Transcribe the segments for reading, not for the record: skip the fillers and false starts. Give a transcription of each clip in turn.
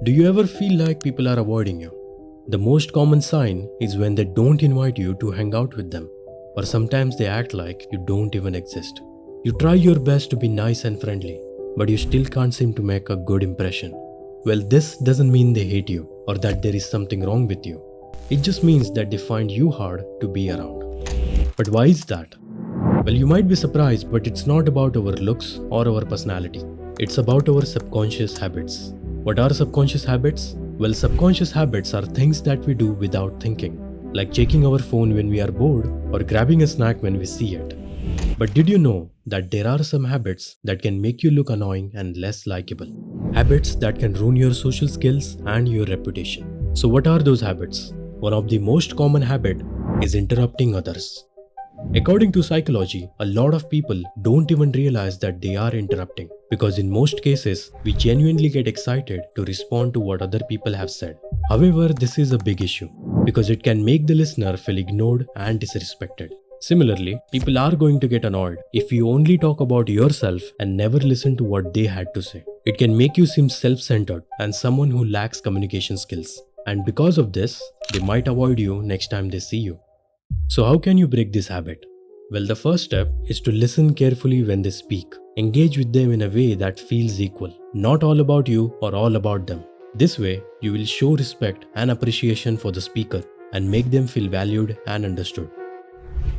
Do you ever feel like people are avoiding you? The most common sign is when they don't invite you to hang out with them, or sometimes they act like you don't even exist. You try your best to be nice and friendly, but you still can't seem to make a good impression. Well, this doesn't mean they hate you or that there is something wrong with you. It just means that they find you hard to be around. But why is that? Well, you might be surprised, but it's not about our looks or our personality. It's about our subconscious habits. What are subconscious habits? Well, subconscious habits are things that we do without thinking, like checking our phone when we are bored or grabbing a snack when we see it. But did you know that there are some habits that can make you look annoying and less likable? Habits that can ruin your social skills and your reputation. So what are those habits? One of the most common habit is interrupting others. According to psychology, a lot of people don't even realize that they are interrupting, because in most cases, we genuinely get excited to respond to what other people have said. However, this is a big issue, because it can make the listener feel ignored and disrespected. Similarly, people are going to get annoyed if you only talk about yourself and never listen to what they had to say. It can make you seem self-centered and someone who lacks communication skills. And because of this, they might avoid you next time they see you. So how can you break this habit? Well, the first step is to listen carefully when they speak. Engage with them in a way that feels equal, not all about you or all about them. This way, you will show respect and appreciation for the speaker and make them feel valued and understood.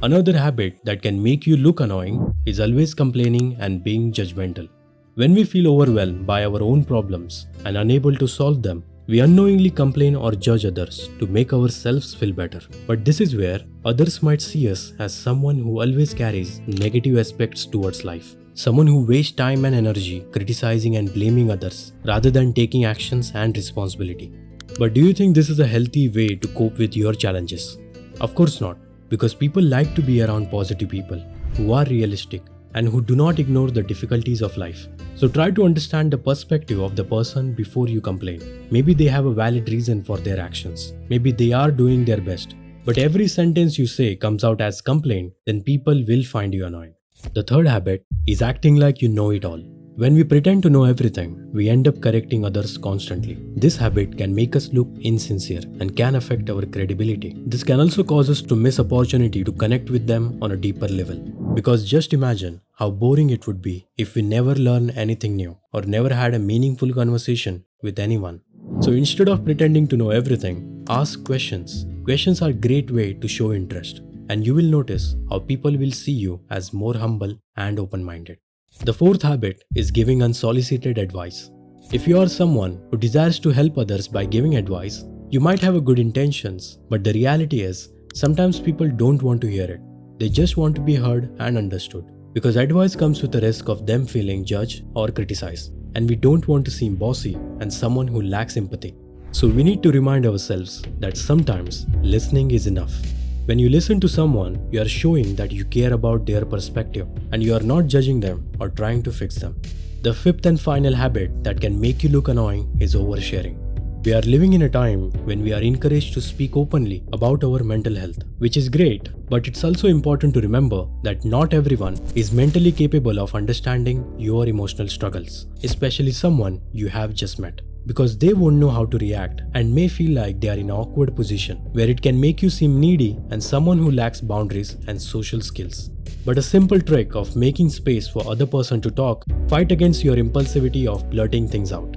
Another habit that can make you look annoying is always complaining and being judgmental. When we feel overwhelmed by our own problems and unable to solve them, we unknowingly complain or judge others to make ourselves feel better. But this is where others might see us as someone who always carries negative aspects towards life. Someone who wastes time and energy criticizing and blaming others rather than taking actions and responsibility. But do you think this is a healthy way to cope with your challenges? Of course not, because people like to be around positive people who are realistic and who do not ignore the difficulties of life. So try to understand the perspective of the person before you complain. Maybe they have a valid reason for their actions. Maybe they are doing their best. But every sentence you say comes out as complaint, then people will find you annoying. The third habit is acting like you know it all. When we pretend to know everything, we end up correcting others constantly. This habit can make us look insincere and can affect our credibility. This can also cause us to miss opportunity to connect with them on a deeper level. Because just imagine how boring it would be if we never learned anything new or never had a meaningful conversation with anyone. So instead of pretending to know everything, ask questions. Questions are a great way to show interest, and you will notice how people will see you as more humble and open-minded. The fourth habit is giving unsolicited advice. If you are someone who desires to help others by giving advice, you might have a good intentions, but the reality is sometimes people don't want to hear it. They just want to be heard and understood, because advice comes with the risk of them feeling judged or criticized, and we don't want to seem bossy and someone who lacks empathy. So we need to remind ourselves that sometimes listening is enough. When you listen to someone, you are showing that you care about their perspective and you are not judging them or trying to fix them. The fifth and final habit that can make you look annoying is oversharing. We are living in a time when we are encouraged to speak openly about our mental health, which is great, but it's also important to remember that not everyone is mentally capable of understanding your emotional struggles, especially someone you have just met. Because they won't know how to react and may feel like they are in an awkward position where it can make you seem needy and someone who lacks boundaries and social skills. But a simple trick of making space for other person to talk fight against your impulsivity of blurting things out.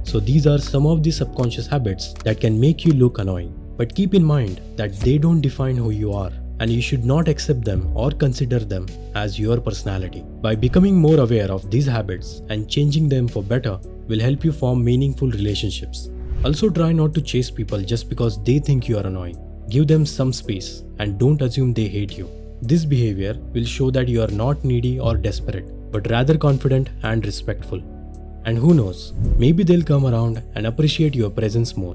So these are some of the subconscious habits that can make you look annoying. But keep in mind that they don't define who you are, and you should not accept them or consider them as your personality. By becoming more aware of these habits and changing them for better will help you form meaningful relationships. Also, try not to chase people just because they think you are annoying. Give them some space and don't assume they hate you. This behavior will show that you are not needy or desperate, but rather confident and respectful. And who knows, maybe they'll come around and appreciate your presence more.